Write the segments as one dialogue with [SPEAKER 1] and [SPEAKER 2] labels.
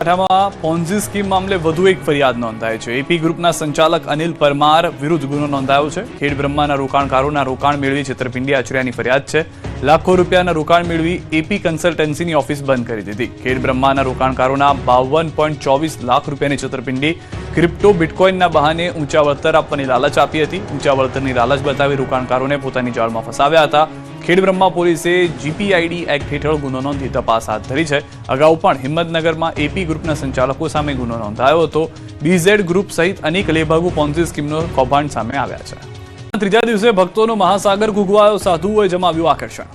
[SPEAKER 1] બનાસકાંઠામાં Ponzi scheme મામલે વધુ એક ફરિયાદ નોંધાઈ છે. એપી ગ્રુપના સંચાલક અનિલ પરમાર વિરુદ્ધ ગુનો નોંધાયો છે. ખેડ બ્રહ્માના રોકાણકારોના રોકાણ મેળવી છેતરપિંડી આચર્યાની ફરિયાદ છે. લાખો રૂપિયાના રોકાણ મેળવી એપી કન્સલ્ટન્સીની ઓફિસ બંધ કરી દીધી. ખેડ બ્રહ્માના રોકાણકારોના 52.24 લાખ રૂપિયાની છેતરપિંડી ક્રિપ્ટો બિટકોઇનના બહાને ઊંચા વળતર આપવાની લાલચ આપી હતી. ઊંચા વળતરની લાલચ બતાવી રોકાણકારોને પોતાની જાળમાં ફસાવ્યા હતા. ખેડ બ્રહ્મા પોલીસે જીપીઆઈડી એક્ટ હેઠળ ગુનો નોંધી તપાસ હાથ ધરી છે. અગાઉ પણ હિંમતનગરમાં એપી ગ્રુપના સંચાલકો સામે ગુનો નોંધાયો હતો. બીઝેડ ગ્રુપ સહિત અનેક લેભાગુ પોન્ઝી સ્કીમનો કૌભાંડ સામે આવ્યા છે. ત્રીજા દિવસે ભક્તોનો મહાસાગર ઘૂઘવાયો, સાધુઓએ જમાવ્યું આકર્ષણ.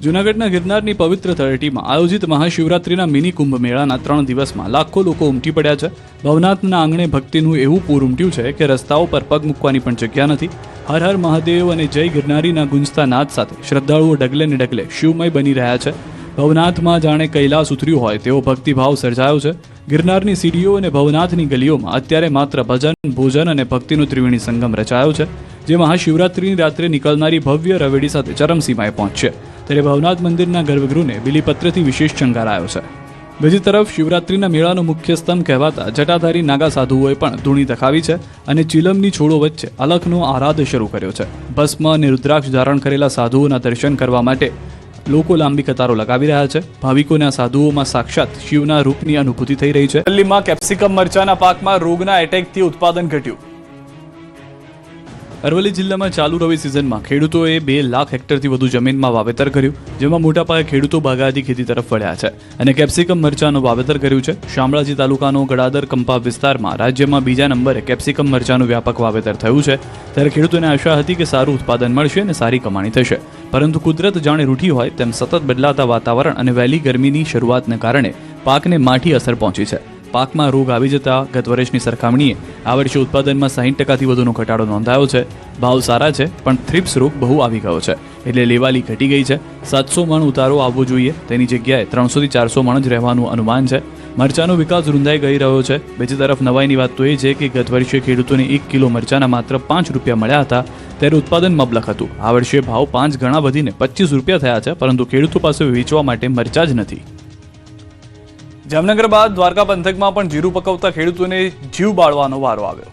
[SPEAKER 1] જૂનાગઢના ગિરનારની પવિત્ર તળેટીમાં આયોજિત મહાશિવરાત્રિના મિની કુંભ મેળાના 3 દિવસમાં લાખો લોકો ઉમટી પડ્યા છે. ભવનાથના આંગણે ભક્તિનું એવું પૂર ઉમટ્યું છે કે રસ્તાઓ પર પગ મૂકવાની પણ જગ્યા નથી. હર હર મહાદેવ અને જય ગિરનારીના ગુંજતા નાદ સાથે શ્રદ્ધાળુઓ ડગલે ને ડગલે શિવમય બની રહ્યા છે. ભવનાથમાં જાણે કૈલાસ ઉતર્યું હોય તેવો ભક્તિભાવ સર્જાયો છે. ગિરનારની સીડીઓ અને ભવનાથની ગલીઓમાં અત્યારે માત્ર ભજન, ભોજન અને ભક્તિનો ત્રિવેણી સંગમ રચાયો છે, જે મહાશિવરાત્રિની રાત્રે નીકળનારી ભવ્ય રવેડી સાથે ચરમસીમાએ પહોંચશે. ત્યારે ભવનાથ મંદિરના ગર્ભગૃહને બિલીપત્રથી વિશેષ શણગારાયો છે. બીજી તરફ શિવરાત્રિના મેળાનો મુખ્ય સ્તંભ કહેવાતા જટાધારી નાગા સાધુઓએ પણ ધૂણી તખાવી છે અને ચિલમની છોડો વચ્ચે અલખનો આરાધ શરૂ કર્યો છે. ભસ્મ અને રુદ્રાક્ષ ધારણ કરેલા સાધુઓના દર્શન કરવા માટે લોકો લાંબી કતારો લગાવી રહ્યા છે. ભાવિકોને આ સાધુઓમાં સાક્ષાત શિવના રૂપની અનુભૂતિ થઈ રહી છે. દિલ્હીમાં કેપ્સિકમ મરચાના પાકમાં રોગના એટેકથી ઉત્પાદન ઘટ્યું. અરવલ્લી જિલ્લામાં ચાલુ રવિ સિઝનમાં ખેડૂતોએ 2 લાખ હેક્ટરથી વધુ જમીનમાં વાવેતર કર્યું, જેમાં મોટા પાયે ખેડૂતો બાગાયતી ખેતી તરફ વળ્યા છે અને કેપ્સિકમ મરચાનું વાવેતર કર્યું છે. શામળાજી તાલુકાનો ગડાદર કંપાબ વિસ્તારમાં રાજ્યમાં બીજા નંબરે કેપ્સિકમ મરચાનું વ્યાપક વાવેતર થયું છે. ત્યારે ખેડૂતોને આશા હતી કે સારું ઉત્પાદન મળશે અને સારી કમાણી થશે, પરંતુ કુદરત જાણે રૂઠી હોય તેમ સતત બદલાતા વાતાવરણ અને વહેલી ગરમીની શરૂઆતને કારણે પાકને માઠી અસર પહોંચી છે. પાકમાં રોગ આવી જતા ગત વર્ષની સરખામણીએ આ વર્ષે ઉત્પાદનમાં 60%થી વધુનો ઘટાડો નોંધાયો છે. ભાવ સારા છે, પણ થ્રિપ્સ રોગ બહુ આવી ગયો છે, એટલે લેવાલી ઘટી ગઈ છે. 700 મણ ઉતારો આવવો જોઈએ, તેની જગ્યાએ 300 થી 400 મણ જ રહેવાનું અનુમાન છે. મરચાનો વિકાસ રૂંધાઈ ગઈ રહ્યો છે. બીજી તરફ નવાઈની વાત તો એ છે કે ગત વર્ષે ખેડૂતોને 1 કિલો મરચાના માત્ર 5 રૂપિયા મળ્યા હતા, ત્યારે ઉત્પાદન મબલખ હતું. આ વર્ષે ભાવ 5 ગણા વધીને 25 રૂપિયા થયા છે, પરંતુ ખેડૂતો પાસે વેચવા માટે મરચા જ નથી. જામનગર બાદ દ્વારકા પંથકમાં પણ જીરું પકવતા ખેડૂતોને જીવ બાળવાનો વારો આવ્યો.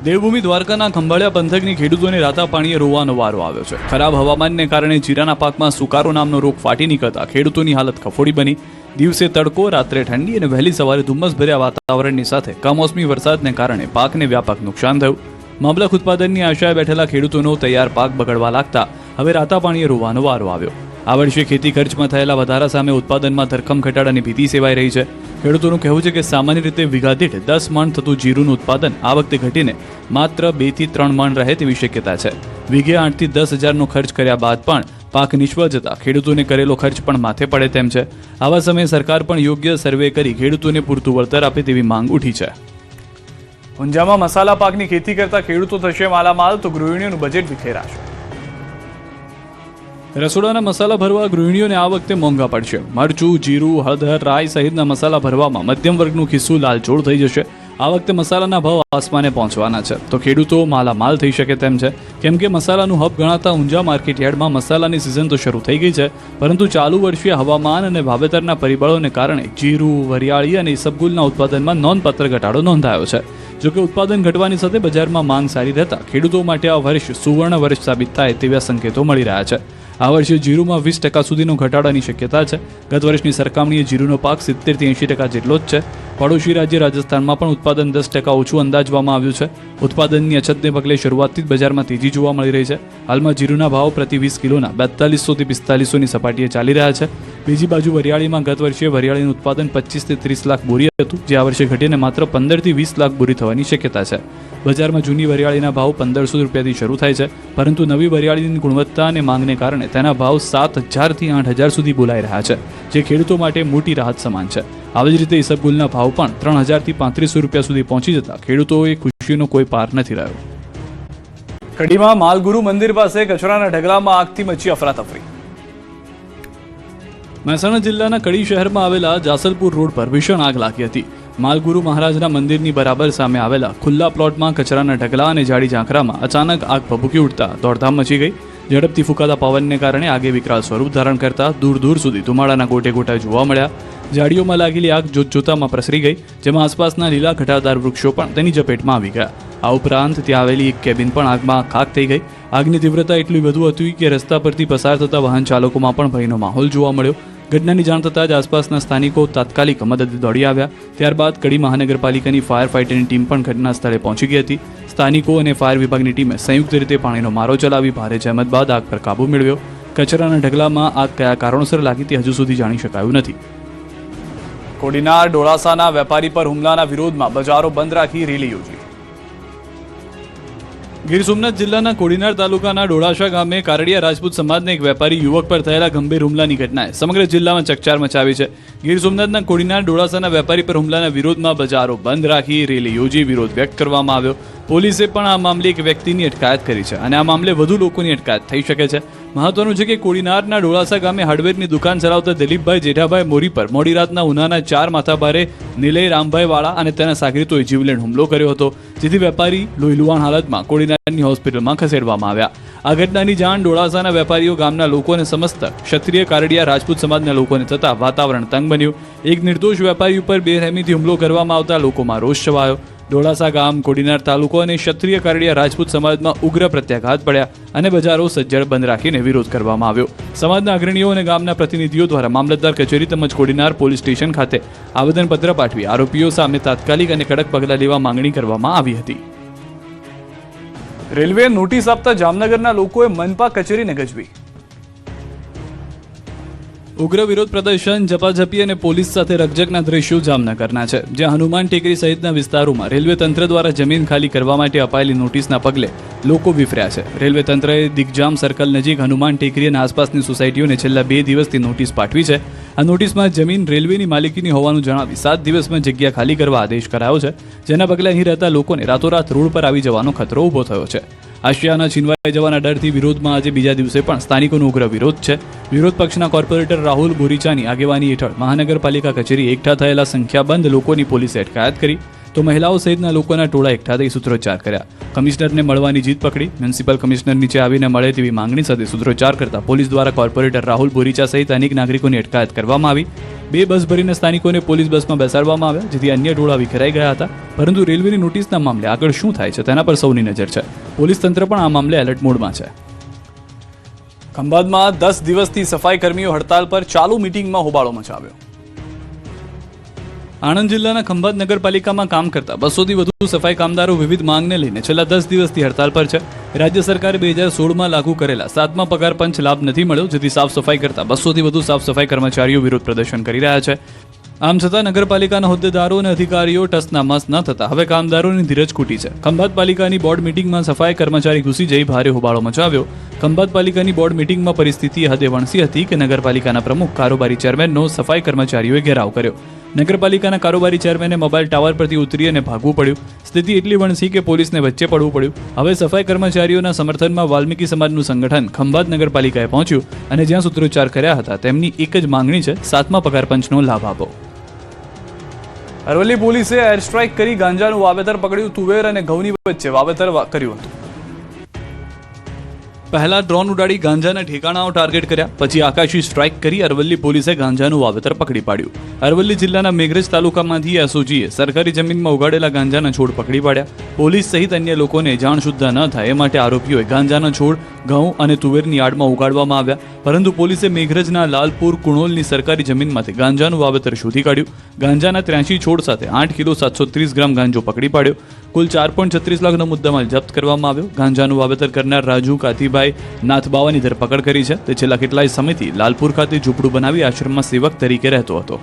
[SPEAKER 1] દેવભૂમિ દ્વારકાના ખંભાળિયા પંથકની ખેડૂતોને રાતા પાણીએ રોવાનો વારો આવ્યો છે. ખરાબ હવામાનને કારણે જીરાના પાકમાં સુકારો નામનો રોગ ફાટી નીકળતા ખેડૂતોની હાલત કફોડી બની. દિવસે તડકો, રાત્રે ઠંડી અને વહેલી સવારે ધુમ્મસભર્યા વાતાવરણની સાથે કમોસમી વરસાદને કારણે પાકને વ્યાપક નુકસાન થયું. મબલખ ઉત્પાદનની આશાએ બેઠેલા ખેડૂતોનો તૈયાર પાક બગડવા લાગતા હવે રાતા પાણીએ રોવાનો વારો આવ્યો. આ વર્ષે ખેતી ખર્ચમાં થયેલા વધારા સામે ઉત્પાદનમાં ધરખમ ઘટાડાની ભીતિ સેવાઈ રહી છે. ખેડૂતોનું કહેવું છે કે સામાન્ય રીતે વીઘા દીઠ 10 મણ થતું જીરુંનું ઉત્પાદન આ વખતે ઘટીને માત્ર 2 થી 3 મણ રહે તેવી શક્યતા છે. વીઘે 8 થી 10 હજારનો ખર્ચ કર્યા બાદ પણ પાક નિષ્ફળ જતા ખેડૂતોને કરેલો ખર્ચ પણ માથે પડે તેમ છે. આવા સમયે સરકાર પણ યોગ્ય સર્વે કરી ખેડૂતોને પૂરતું વળતર આપે તેવી માંગ ઉઠી છે. ઊંઝામાં મસાલા પાકની ખેતી કરતા ખેડૂતો થશે માલામાલ, તો ગૃહિણીઓનું બજેટ વિખેરાશે. રસોડાના મસાલા ભરવા ગૃહિણીઓને આ વખતે મોંઘા પડશે. મરચું, જીરું, હળદર, રાઈ સહિતના મસાલા ભરવામાં મધ્યમ વર્ગનું ખિસ્સું લાલચોળ થઈ જશે. આ વખતે મસાલાના ભાવ આસમાને પહોંચવાના છે, તો ખેડૂતો માલામાલ થઈ શકે તેમ છે. કેમ કે મસાલાનું હબ ગણાતા ઊંઝા માર્કેટયાર્ડમાં મસાલાની સિઝન તો શરૂ થઈ ગઈ છે, પરંતુ ચાલુ વર્ષે હવામાન અને વાવેતરના પરિબળોને કારણે જીરું, વરિયાળી અને ઇસબગુલના ઉત્પાદનમાં નોંધપાત્ર ઘટાડો નોંધાયો છે. જોકે ઉત્પાદન ઘટવાની સાથે બજારમાં માંગ સારી રહેતા ખેડૂતો માટે આ વર્ષ સુવર્ણ વર્ષ સાબિત થાય તેવા સંકેતો મળી રહ્યા છે. આ વર્ષે જીરુમાં 20% સુધીનો ઘટાડાની શક્યતા છે. ગત વર્ષની સરખામણીએ જીરુનો પાક 70 થી 80% જેટલો જ છે. પડોશી રાજ્ય રાજસ્થાનમાં પણ ઉત્પાદન 10% ઓછું અંદાજવામાં આવ્યું છે. ઉત્પાદનની અછતને પગલે શરૂઆતથી જ બજારમાં તેજી જોવા મળી રહી છે. હાલમાં જીરુના ભાવ પ્રતિ 20 કિલોના 4200 થી 4500ની સપાટીએ ચાલી રહ્યા છે. બીજી બાજુ વરિયાળીમાં ગત વર્ષે વરિયાળીનું ઉત્પાદન 25 થી 30 લાખ બોરી હતું, જે આ વર્ષે ઘટીને માત્ર 15 થી 20 લાખ બોરી થવાની શક્યતા છે. બજારમાં જૂની વરિયાળીના ભાવ 1500 રૂપિયાથી શરૂ થાય છે, પરંતુ નવી વરિયાળીની ગુણવત્તા અને માંગને કારણે તેના ભાવ 7000 થી 8000 સુધી બોલાઈ રહ્યા છે, જે ખેડૂતો માટે મોટી રાહત સમાન છે. આવી જ રીતે ઇસબગુલના ભાવ પણ 3000 થી 3500 રૂપિયા સુધી પહોંચી જતા ખેડૂતોએ ખુશીનો કોઈ પાર નથી રહ્યો. કડીમાં માલગુરુ મંદિર પાસે કચરાના ઢગલામાં આગથી મચી અફરાતફરી. મહેસાણા જિલ્લાના કડી શહેરમાં આવેલા જાસલપુર રોડ પર ભીષણ આગ લાગી હતી. માલગુરુ મહારાજના મંદિરની બરાબર સામે આવેલા ખુલ્લા પ્લોટમાં કચરાના ઢગલા અને જાડી ઝાંખરામાં અચાનક આગ ભભૂકી ઉઠતા દોડધામ મચી ગઈ. ઝડપથી ફૂંકાતા પવનને કારણે આગે વિકરાળ સ્વરૂપ ધારણ કરતા દૂર દૂર સુધી ધુમાડાના ગોટે ગોટા જોવા મળ્યા. ઝાડીઓમાં લાગેલી આગ જોતજોતામાં પ્રસરી ગઈ, જેમાં આસપાસના લીલા ઘટાદાર વૃક્ષો પણ તેની ઝપેટમાં આવી ગયા. આ ઉપરાંત ત્યાં આવેલી એક કેબિન પણ આગમાં ખાખ થઈ ગઈ. આગની તીવ્રતા એટલી વધુ હતી કે રસ્તા પરથી પસાર થતા વાહન ચાલકોમાં પણ ભયનો માહોલ જોવા મળ્યો. ઘટનાની જાણ થતાં જ આસપાસના સ્થાનિકો તાત્કાલિક મદદે દોડી આવ્યા. ત્યારબાદ કડી મહાનગરપાલિકાની ફાયર ફાઇટરની ટીમ પણ ઘટના સ્થળે પહોંચી ગઈ હતી. સ્થાનિકો અને ફાયર વિભાગની ટીમે સંયુક્ત રીતે પાણીનો મારો ચલાવી ભારે જહેમત બાદ આગ પર કાબૂ મેળવ્યો. કચરાના ઢગલામાં આગ કયા કારણોસર લાગી તે હજુ સુધી જાણી શકાયું નથી. કોડીનાર ડોળાસાના વેપારી પર હુમલાના વિરોધમાં બજારો બંધ રાખી રેલી યોજી. ગીર સોમનાથ જિલ્લાના કોડીનાર તાલુકાના ડોળાસા ગામે કારડિયા રાજપૂત સમાજના એક વેપારી યુવક પર થયેલા ગંભીર હુમલાની ઘટનાએ સમગ્ર જિલ્લામાં ચકચાર મચાવી છે. ગીર સોમનાથના કોડીનાર ડોળાસાના વેપારી પર હુમલાના વિરોધમાં બજારો બંધ રાખી રેલી યોજી વિરોધ વ્યક્ત કરવામાં આવ્યો. પોલીસે પણ આ મામલે એક વ્યક્તિની અટકાયત કરી છે અને આ મામલે વધુ લોકોની અટકાયત થઈ શકે છે. મહત્વનું છે કે કોડીનારના ડોળાસા ગામે હાર્ડવેરની દુકાન ચલાવતા દિલીપભાઈ જેઠાભાઈ મોરી પર મોડી રાતના ઉનાના 4 માથાભારે નિલય રામભાઈ વાળા અને તેના સાગરીતોએ જીવલેણ હુમલો કર્યો હતો, જેથી વેપારી લોહીલુહાણ હાલતમાં કોડીનારની હોસ્પિટલમાં ખસેડવામાં આવ્યા. આ ઘટનાની જાણ ડોળાસાના વેપારીઓ, ગામના લોકો અને સમસ્ત ક્ષત્રિય કારડિયા રાજપૂત સમાજના લોકોને થતા વાતાવરણ તંગ બન્યું. એક નિર્દોષ વેપારી ઉપર બેરહેમીથી હુમલો કરવામાં આવતા લોકોમાં રોષ છવાયો. ડોળાસા ગામ, કોડીનાર તાલુકો અને ક્ષત્રિય કારડિયા રાજપૂત સમાજમાં ઉગ્ર પ્રત્યાઘાત પડ્યા અને બજારો સજ્જડ બંધ રાખીને વિરોધ કરવામાં આવ્યો. સમાજના અગ્રણીઓ અને ગામના પ્રતિનિધિઓ દ્વારા મામલતદાર કચેરી તેમજ કોડીનાર પોલીસ સ્ટેશન ખાતે આવેદનપત્ર પાઠવી આરોપીઓ સામે તાત્કાલિક અને કડક પગલાં લેવા માંગણી કરવામાં આવી હતી. રેલવે નોટિસ આપતા જામનગરના લોકોએ મનપા કચેરીને ગજવી. ઉગ્ર વિરોધ પ્રદર્શન, ઝપાઝપી અને પોલીસ સાથે રકઝકના દ્રશ્યો જામનગરના છે, જ્યાં હનુમાન ટેકરી સહિતના વિસ્તારોમાં રેલવે તંત્ર દ્વારા જમીન ખાલી કરવા માટે અપાયેલી નોટિસના પગલે લોકો વિફર્યા છે. રેલવે તંત્રએ દિગ્જામ સર્કલ નજીક હનુમાન ટેકરી અને આસપાસની સોસાયટીઓને છેલ્લા 2 દિવસથી નોટિસ પાઠવી છે. આ નોટિસમાં જમીન રેલવેની માલિકીની હોવાનું જણાવી 7 દિવસમાં જગ્યા ખાલી કરવા આદેશ કરાયો છે, જેના પગલે અહીં રહેતા લોકોને રાતોરાત રોડ પર આવી જવાનો ખતરો ઊભો થયો છે. આશિયાના છીનવાઈ જવાના ડરથી વિરોધમાં આજે બીજા દિવસે પણ સ્થાનિકોનો ઉગ્ર વિરોધ છે. વિરોધ પક્ષના કોર્પોરેટર રાહુલ બોરીચાની આગેવાની હેઠળ મહાનગરપાલિકા કચેરી એકઠા થયેલા સંખ્યાબંધ લોકોની પોલીસે અટકાયત કરી, તો મહિલાઓ સહિતના લોકોના ટોળા એકઠા થઈ સૂત્રોચ્ચાર કર્યા. કમિશનરને મળવાની જીદ પકડી. મ્યુનિસિપલ કમિશનર નીચે આવીને મળે તેવી માંગણી સાથે સૂત્રોચ્ચાર કરતા પોલીસ દ્વારા કોર્પોરેટર રાહુલ બોરીચા સહિત અનેક નાગરિકોની અટકાયત કરવામાં આવી. 2 બસ ભરીને સ્થાનિકોને પોલીસ બસમાં બેસાડવામાં આવ્યા, જેથી અન્ય ટોળા વિખેરાઈ ગયા હતા. પરંતુ રેલવેની નોટિસના મામલે આગળ શું થાય છે તેના પર સૌની નજર છે. પોલીસ તંત્ર પણ આ મામલે એલર્ટ મોડમાં છે. ખંભાતમાં 10 દિવસથી સફાઈ કર્મીઓ હડતાલ પર, ચાલુ મીટિંગમાં હોબાળો મચાવ્યો. આણંદ જિલ્લાના ખંભાત નગરપાલિકામાં કામ કરતા 200થી વધુ સફાઈ કામદારો વિવિધ માંગને લઈને છેલ્લા 10 દિવસથી હડતાલ પર છે. રાજ્ય સરકારે 2016માં લાગુ કરેલા 7મા પગાર પંચ લાભ નથી મળ્યો, જેથી સાફ સફાઈ કરતા 200થી વધુ સાફ સફાઈ કર્મચારીઓ વિરોધ પ્રદર્શન કરી રહ્યા છે. આમ છતાં નગરપાલિકાના હોદ્દેદારો અને અધિકારીઓ ટસના મસ ન થતા હવે કામદારોની ધીરજ ખૂટી છે. ખંભાત પાલિકાની બોર્ડ મીટિંગમાં સફાઈ કર્મચારી ઘૂસી જઈ ભારે હોબાળો મચાવ્યો. ખંભાત પાલિકાની બોર્ડ મીટિંગમાં પરિસ્થિતિ હદે વણસી હતી કે નગરપાલિકાના પ્રમુખ કારોબારી ચેરમેનનો સફાઈ કર્મચારીઓએ ઘેરાવ કર્યો. નગરપાલિકાના કારોબારી ચેરમેને મોબાઈલ ટાવર પરથી ઉતરી અને ભાગવું પડ્યું. સ્થિતિ એટલી વણસી કે પોલીસને વચ્ચે પડવું પડ્યું. હવે સફાઈ કર્મચારીઓના સમર્થનમાં વાલ્મીકી સમાજનું સંગઠન ખંભાત નગરપાલિકાએ પહોંચ્યું અને જ્યાં સૂત્રોચ્ચાર કર્યા હતા તેમની એક જ માંગણી છે, 7મા પગાર પંચનો લાભ આપો. અરવલ્લી પોલીસે એર સ્ટ્રાઇક કરી ગાંજાનું વાવેતર પકડ્યું. તુવેર અને ઘઉંની વચ્ચે વાવેતર કર્યું હતું. પહેલા ડ્રોન ઉડાડી ગાંજાના ઠેકાણાઓ ટાર્ગેટ કર્યા, પછી આકાશી સ્ટ્રાઇક કરી અરવલ્લી પોલીસે ગાંજાનું વાવેતર પકડી પાડ્યું. અરવલ્લી જિલ્લાના મેઘરજ તાલુકામાંથી એસઓજીએ સરકારી જમીનમાં ઉગાડેલા ગાંજાના છોડ પકડી પાડ્યા. પોલીસ સહિત અન્ય લોકોને જાણ સુદ્ધા ન થાય એ માટે આરોપીઓએ ગાંજાના છોડ ઘઉં અને તુવેરની આડમાં ઉગાડવામાં આવ્યા. પરંતુ પોલીસે મેઘરજના લાલપુર કુણોલની સરકારી જમીનમાંથી ગાંજાનું વાવેતર શોધી કાઢ્યું. ગાંજાના 83 છોડ સાથે 8 કિલો 730 ગ્રામ ગાંજો પકડી પાડ્યો. કુલ 4.36 લાખનો મુદ્દામાલ જપ્ત કરવામાં આવ્યો. ગાંજાનું વાવેતર કરનાર રાજુ કાથીભાઈ નાથબાવાની ધરપકડ કરી છે. તે છેલ્લા કેટલાય સમયથી લાલપુર ખાતે ઝૂંપડું બનાવી આશ્રમમાં સેવક તરીકે રહેતો હતો.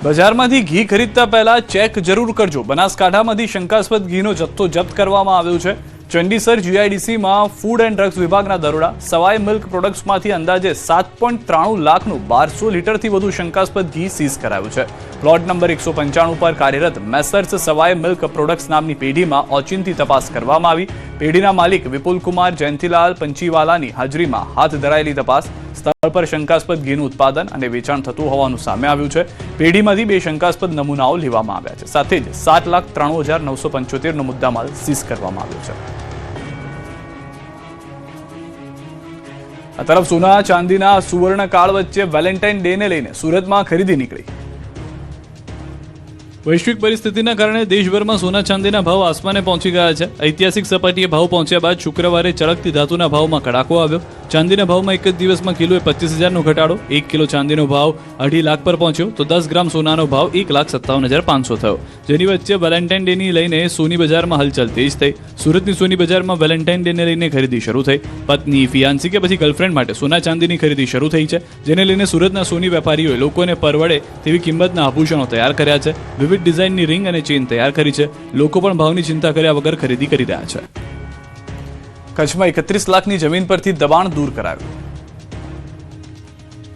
[SPEAKER 1] બજારમાંથી ઘી ખરીદતા પહેલા ચેક જરૂર કરજો. બનાસકાંઠામાંથી શંકાસ્પદ ઘીનો જથ્થો જપ્ત કરવામાં આવ્યો છે. ચંડીસર જીઆઈડીસીમાં ફૂડ એન્ડ ડ્રગ્સ વિભાગના દરોડા. સવાઈ મિલ્ક પ્રોડક્ટ્સમાંથી અંદાજે 7.93 લાખનું 1200 લીટરથી વધુ શંકાસ્પદ ઘી સીઝ કરાયું છે. પ્લોટ નંબર 195 પર કાર્યરત મેસર્સ સવાઈ મિલ્ક પ્રોડક્ટ્સ નામની પેઢીમાં ઓચિંતી તપાસ કરવામાં આવી. પેઢીના માલિક વિપુલકુમાર જયંતિલાલ પંચીવાલાની હાજરીમાં હાથ ધરાયેલી તપાસ સ્થળ પર શંકાસ્પદ ઘીનું ઉત્પાદન અને વેચાણ થતું હોવાનું સામે આવ્યું છે. પેઢીમાંથી 2 શંકાસ્પદ નમૂનાઓ લેવામાં આવ્યા છે. સાથે જ 7,93,975નો મુદ્દામાલ સીઝ કરવામાં આવ્યો છે. આ તરફ સોના ચાંદીના સુવર્ણ કાળ વચ્ચે વેલેન્ટાઇન ડે ને લઈને સુરતમાં ખરીદી નીકળી. વૈશ્વિક પરિસ્થિતિના કારણે દેશભરમાં સોના ચાંદીના ભાવ આસમાને પહોંચી ગયા છે. ઐતિહાસિક સપાટીએ ભાવ પહોંચ્યા બાદ શુક્રવારે ચળકતી ધાતુના ભાવમાં કડાકો આવ્યો. ચાંદીના ભાવમાં એક જ દિવસમાં કિલોએ 25,000નો ઘટાડો. 1 કિલો ચાંદીનો ભાવ 2.5 લાખ પર પહોંચ્યો તો 10 ગ્રામ સોનાનો ભાવ 1,57,500 થયો. જેની વચ્ચે વેલેન્ટાઇન ડેની લઈને સોની બજારમાં હલચલ તેજ થઈ. સુરતની સોની બજારમાં વેલેન્ટાઇન ડેને લઈને ખરીદી શરૂ થઈ. પત્ની, ફિયાન્સી કે પછી ગર્લફ્રેન્ડ માટે સોના ચાંદીની ખરીદી શરૂ થઈ છે, જેને લઈને સુરતના સોની વેપારીઓએ લોકોને પરવડે તેવી કિંમતના આભૂષણો તૈયાર કર્યા છે. વિવિધ ડિઝાઇનની રિંગ અને ચેઇન તૈયાર કરી છે. લોકો પણ ભાવની ચિંતા કર્યા વગર ખરીદી કરી રહ્યા છે. કચ્છમાં 31 લાખની જમીન પરથી દબાણ દૂર કરાયું.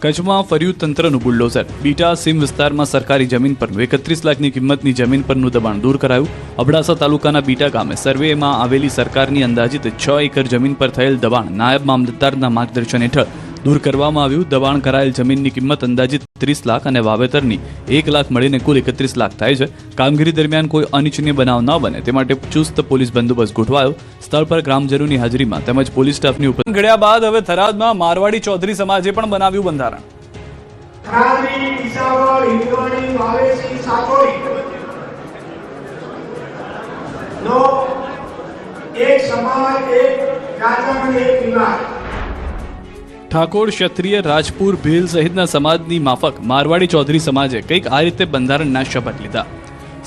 [SPEAKER 1] કચ્છમાં ફર્યું તંત્રનું બુલડોઝર. બીટા સીમ વિસ્તારમાં સરકારી જમીન પરનું 31 લાખની કિંમતની જમીન પરનું દબાણ દૂર કરાયું. અબડાસા તાલુકાના બીટા ગામે સર્વેમાં આવેલી સરકારની અંદાજિત 6 એકર જમીન પર થયેલ દબાણ નાયબ મામલતદારના માર્ગદર્શન હેઠળ દૂર કરવામાં આવ્યું. દબાણ કરાયેલ જમીનની કિંમત અંદાજિત 30 લાખ અને વાવેતરની 1 લાખ મળીને કુલ 31 લાખ થાય છે. કામગીરી દરમિયાન કોઈ અનિચ્છનીય બનાવ ન બને તે માટે ચુસ્ત પોલીસ બંદોબસ્ત ગોઠવાયો. સ્થળ પર ગ્રામજનોની હાજરીમાં તેમજ પોલીસ સ્ટાફની ઉપસ્થિતિ ઘડ્યા બાદ હવે થરાદમાં મારવાડી ચૌધરી સમાજે પણ બનાવ્યું બંધારણ.
[SPEAKER 2] થરાદની, ઈસાવળ, હિંદવાણી, વાવેસી, સાકોરી નો એક સમાજ, એક રાજા અને એક વિવાદ.
[SPEAKER 1] ઠાકોર, ક્ષત્રિય, રાજપૂર, ભીલ સહિતના સમાજની માફક મારવાડી ચૌધરી સમાજે કંઈક આ રીતે બંધારણના શપથ લીધા.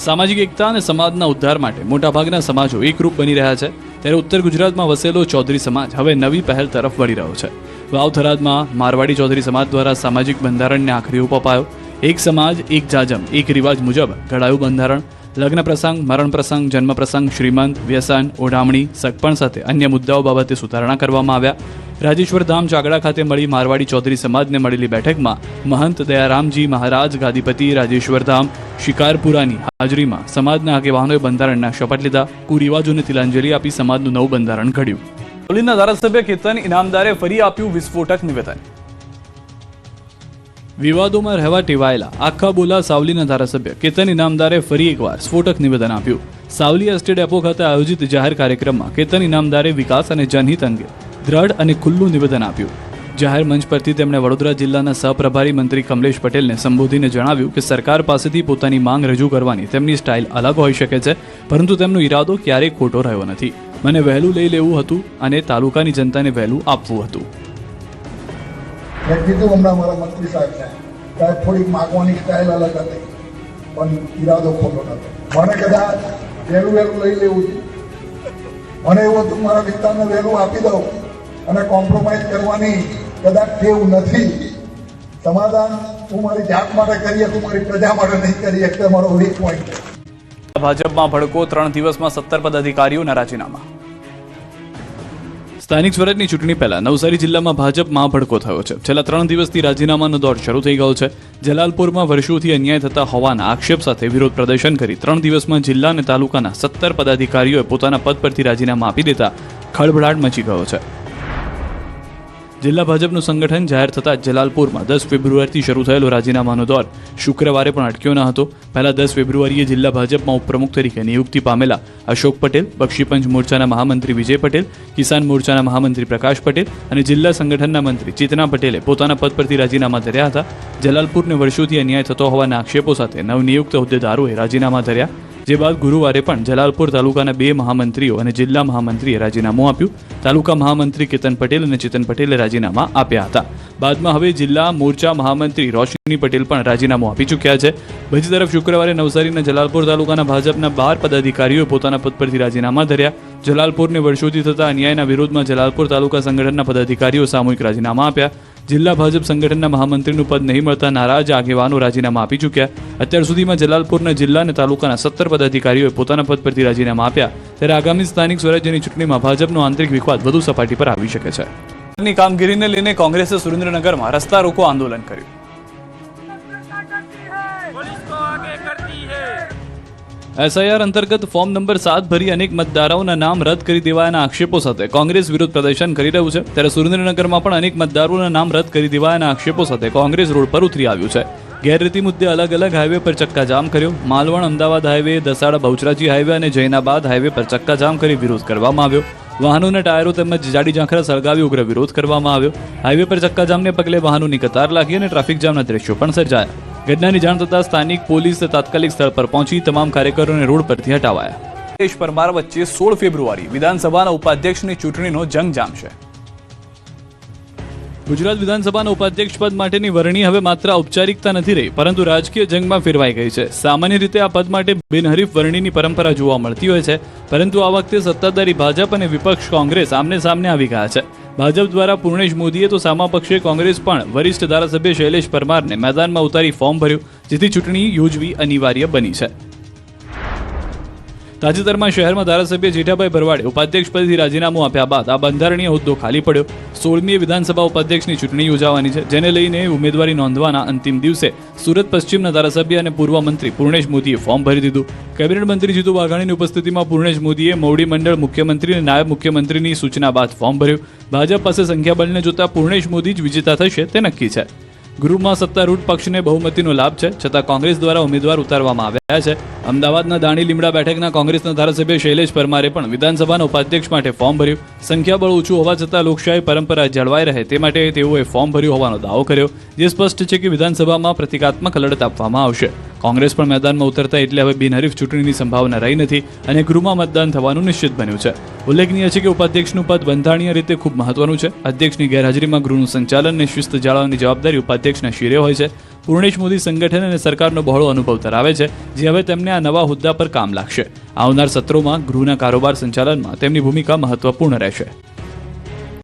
[SPEAKER 1] સામાજિક એકતા અને સમાજના ઉદ્ધાર માટે મોટાભાગના સમાજો એકરૂપ બની રહ્યા છે. ત્યારે ઉત્તર ગુજરાતમાં વસેલો ચૌધરી સમાજ હવે નવી પહેલ તરફ વળી રહ્યો છે. વાવ થરાદમાં મારવાડી ચૌધરી સમાજ દ્વારા સામાજિક બંધારણને આખરી ઓપ અપાયો. એક સમાજ, એક જાજમ, એક રિવાજ મુજબ ઘડાયું બંધારણ. લગ્ન પ્રસંગ, મરણ પ્રસંગ, જન્મ પ્રસંગ, શ્રીમંત, વ્યસન, ઓઢામણી, સગપણ સાથે અન્ય મુદ્દાઓ બાબતે સુધારણા કરવામાં આવ્યા. રાજેશ્વર ધામ ચાગડા ખાતે મળી મારવાડી ચૌધરી સમાજને મળેલી બેઠકમાં મહંત દયારામજી મહારાજ ગાદીપતિ રાજેશ્વર ધામ શિકારપુરાની હાજરીમાં સમાજના આગેવાનોએ બંધારણના શપથ લીધા. કુરિવાજોને તિલાંજલિ આપી સમાજનું નવું બંધારણ ઘડ્યું. સાવલીના ધારાસભ્ય કેતન ઇનામદારે ફરી આપ્યું વિસ્ફોટક નિવેદન. વિવાદોમાં રહેવા ટેવાયેલા આખા બોલા સાવલીના ધારાસભ્ય કેતન ઇનામદારે ફરી એકવાર સ્ફોટક નિવેદન આપ્યું. સાવલી એસટી ડેપો ખાતે આયોજિત જાહેર કાર્યક્રમમાં કેતન ઇનામદારે વિકાસ અને જનહિત અંગે દ્રઢ અને ખુલ્લું નિવેદન આપ્યું. જાહેર મંચ પરથી તેમણે વડોદરા જિલ્લાના સહપ્રભારી મંત્રી કમલેશ પટેલને સંબોધીને જણાવ્યું કે સરકાર પાસેથી પોતાની માંગ રજૂ કરવાની તેમની સ્ટાઇલ અલગ હોઈ શકે છે, પરંતુ તેમનો ઈરાદો ક્યારેય ખોટો રહ્યો નથી. મને વહેલું લઈ લેવું હતું અને તાલુકાની જનતાને વહેલું આપવું હતું.
[SPEAKER 3] મેં કીધું હમણાં મારા મંત્રી સાહેબને, સાહેબ થોડીક માગવાની સ્ટાઇલ અલગ હતી પણ ઈરાદો ખોટો નતો. મને કદાચ વહેલું લઈ લેવું છે. મને એવું હતું મારા વિસ્તારને વહેલું આપી દઉં અને કોમ્પ્રોમાઇઝ કરવાની કદાચ ટેવ નથી. સમાધાન હું મારી જાત માટે કરી શકું, મારી પ્રજા માટે નહીં કરી શકતો. મારો વીક પોઈન્ટ છે.
[SPEAKER 1] ભાજપમાં ભડકો. 3 દિવસમાં 17 પદાધિકારીઓના રાજીનામા. સ્થાનિક સ્વરાજની ચૂંટણી પહેલા નવસારી જિલ્લામાં ભાજપમાં ભડકો થયો છે. છેલ્લા 3 દિવસથી રાજીનામાનો દોર શરૂ થઈ ગયો છે. જલાલપુરમાં વર્ષોથી અન્યાય થતા હોવાના આક્ષેપ સાથે વિરોધ પ્રદર્શન કરી 3 દિવસમાં જિલ્લા અને તાલુકાના 17 પદાધિકારીઓએ પોતાના પદ પરથી રાજીનામા આપી દેતા ખળભળાટ મચી ગયો છે. જિલ્લા ભાજપનું સંગઠન જાહેર થતાં જલાલપુરમાં 10 ફેબ્રુઆરીથી શરૂ થયેલો રાજીનામાનો દોર શુક્રવારે પણ અટક્યો ન હતો. પહેલા 10 ફેબ્રુઆરીએ જિલ્લા ભાજપમાં ઉપપ્રમુખ તરીકે નિયુક્તિ પામેલા અશોક પટેલ, બક્ષીપંચ મોરચાના મહામંત્રી વિજય પટેલ, કિસાન મોરચાના મહામંત્રી પ્રકાશ પટેલ અને જિલ્લા સંગઠનના મંત્રી ચેતના પટેલે પોતાના પદ પરથી રાજીનામા ધર્યા હતા. જલાલપુરને વર્ષોથી અન્યાય થતો હોવાના આક્ષેપો સાથે નવનિયુક્ત હોદ્દેદારોએ રાજીનામા ધર્યા. જે બાદ ગુરુવારે પણ જલાલપુર તાલુકાના 2 મહામંત્રીઓ અને જિલ્લા મહામંત્રીએ રાજીનામું આપ્યું. તાલુકા મહામંત્રી કેતન પટેલ અને ચેતન પટેલે રાજીનામા આપ્યા હતા. બાદમાં હવે જિલ્લા મોરચા મહામંત્રી રોશની પટેલ પણ રાજીનામું આપી ચૂક્યા છે. બીજી તરફ શુક્રવારે નવસારીના જલાલપુર તાલુકાના ભાજપના 12 પદાધિકારીઓએ પોતાના પદ પરથી રાજીનામા ધર્યા. જલાલપુરને વર્ષોથી થતા અન્યાયના વિરોધમાં જલાલપુર તાલુકા સંગઠનના પદાધિકારીઓ સામૂહિક રાજીનામા આપ્યા. જિલ્લા ભાજપ સંગઠનના મહામંત્રીનું પદ નહીં મળતા નારાજ આગેવાનો રાજીનામા આપી ચૂક્યા. અત્યાર સુધીમાં જલાલપુરના જિલ્લા અને તાલુકાના 17 પદાધિકારીઓએ પોતાના પદ પરથી રાજીનામા આપ્યા. ત્યારે આગામી સ્થાનિક સ્વરાજ્યની ચૂંટણીમાં ભાજપનો આંતરિક વિવાદ વધુ સપાટી પર આવી શકે છે. કામગીરીને લઈને કોંગ્રેસે સુરેન્દ્રનગરમાં રસ્તા રોકો આંદોલન કર્યું. એસઆઈઆર અંતર્ગત ફોર્મ નંબર 7 ભરી અનેક મતદારોના નામ રદ કરી દેવાયાના આક્ષેપો સાથે કોંગ્રેસ વિરોધ પ્રદર્શન કરી રહ્યું છે. ત્યારે સુરેન્દ્રનગરમાં પણ અનેક મતદારોના નામ રદ કરી દેવાયાના આક્ષેપો સાથે કોંગ્રેસ રોડ પર ઉતરી આવ્યું છે. ગેરરીતિ મુદ્દે અલગ અલગ હાઈવે પર ચક્કાજામ કર્યો. માલવણ અમદાવાદ હાઈવે, દસાડા બહુચરાજી હાઈવે અને જૈનાબાદ હાઈવે પર ચક્કાજામ કરી વિરોધ કરવામાં આવ્યો. વાહનોના ટાયરો તેમજ જાડી ઝાંખરા સળગાવી ઉગ્ર વિરોધ કરવામાં આવ્યો. હાઈવે પર ચક્કાજામને પગલે વાહનોની કતાર લાગી અને ટ્રાફિક જામના દ્રશ્યો પણ સર્જાયા. ઘટનાની જાણ થતાં સ્થાનિક પોલીસ તાત્કાલિક સ્થળ પર પહોંચી તમામ કાર્યકરોને રોડ પરથી હટાવાયા. શૈલેષ પરમાર વચ્ચે 16 ફેબ્રુઆરી વિધાનસભાના ઉપાધ્યક્ષની ચૂંટણીનો જંગ જામશે. ગુજરાત વિધાનસભાના ઉપાધ્યક્ષ પદ માટેની વરણી હવે માત્ર ઔપચારિકતા નથી રહી, પરંતુ રાજકીય જંગમાં ફેરવાઈ ગઈ છે. સામાન્ય રીતે આ પદ માટે બિનહરીફ વરણીની પરંપરા જોવા મળતી હોય છે, પરંતુ આ વખતે સત્તાધારી ભાજપ અને વિપક્ષ કોંગ્રેસ આમને સામને આવી ગયા છે. ભાજપ દ્વારા પૂર્ણેશ મોદીએ તો સામા પક્ષે કોંગ્રેસ પણ વરિષ્ઠ ધારાસભ્ય શૈલેષ પરમારને મેદાનમાં ઉતારી ફોર્મ ભર્યું, જેથી ચૂંટણી યોજવી અનિવાર્ય બની છે. તાજેતરમાં શહેરમાં ધારાસભ્ય જેઠાભાઈ ભરવાડે ઉપાધ્યક્ષ પદથી રાજીનામું આપ્યા બાદ આ બંધારણીય હોદ્દો ખાલી પડ્યો. 16મી વિધાનસભા ઉપાધ્યક્ષની ચૂંટણી યોજાવાની છે, જેને લઈને ઉમેદવારી નોંધવાના અંતિમ દિવસે સુરત પશ્ચિમના ધારાસભ્ય અને પૂર્વ મંત્રી પૂર્ણેશ મોદીએ ફોર્મ ભરી દીધું. કેબિનેટ મંત્રી જીતુ વાઘાણીની ઉપસ્થિતિમાં પૂર્ણેશ મોદીએ મોવડી મંડળ મુખ્યમંત્રી અને નાયબ મુખ્યમંત્રીની સૂચના બાદ ફોર્મ ભર્યું. ભાજપ પાસે સંખ્યાબળને જોતા પૂર્ણેશ મોદી જ વિજેતા થશે તે નક્કી છે. ગૃહમાં સત્તારૂઢ પક્ષને બહુમતીનો લાભ છે, છતાં કોંગ્રેસ દ્વારા ઉમેદવાર ઉતારવામાં આવ્યા છે. અમદાવાદના દાણી લીમડા બેઠકના કોંગ્રેસના ધારાસભ્ય શૈલેષ પરમારે પણ વિધાનસભાના ઉપાધ્યક્ષ માટે ફોર્મ ભર્યું. સંખ્યાબળ ઓછું હોવા છતાં લોકશાહી પરંપરા જળવાઈ રહે તે માટે તેઓએ ફોર્મ ભર્યું હોવાનો દાવો કર્યો, જે સ્પષ્ટ છે કે વિધાનસભામાં પ્રતિકાત્મક લડત આપવામાં આવશે. કોંગ્રેસ પણ મેદાનમાં ઉતરતા એટલે હવે બિનહરીફ ચૂંટણીની સંભાવના રહી નથી અને ગૃહમાં મતદાન થવાનું નિશ્ચિત બન્યું છે. ઉલ્લેખનીય છે કે ઉપાધ્યક્ષનું પદ બંધારણીય રીતે ખૂબ મહત્વનું છે. અધ્યક્ષની ગેરહાજરીમાં ગૃહનું સંચાલન અને શિસ્ત જાળવવાની જવાબદારી ઉપાધ્યક્ષના શિરે હોય છે. પૂર્ણેશ મોદી સંગઠન અને સરકારનો બહોળો અનુભવ ધરાવે છે, જે હવે તેમને આ નવા હોદ્દા પર કામ લાગશે. આવનાર સત્રોમાં ગૃહના કારોબાર સંચાલનમાં તેમની ભૂમિકા મહત્વપૂર્ણ રહેશે.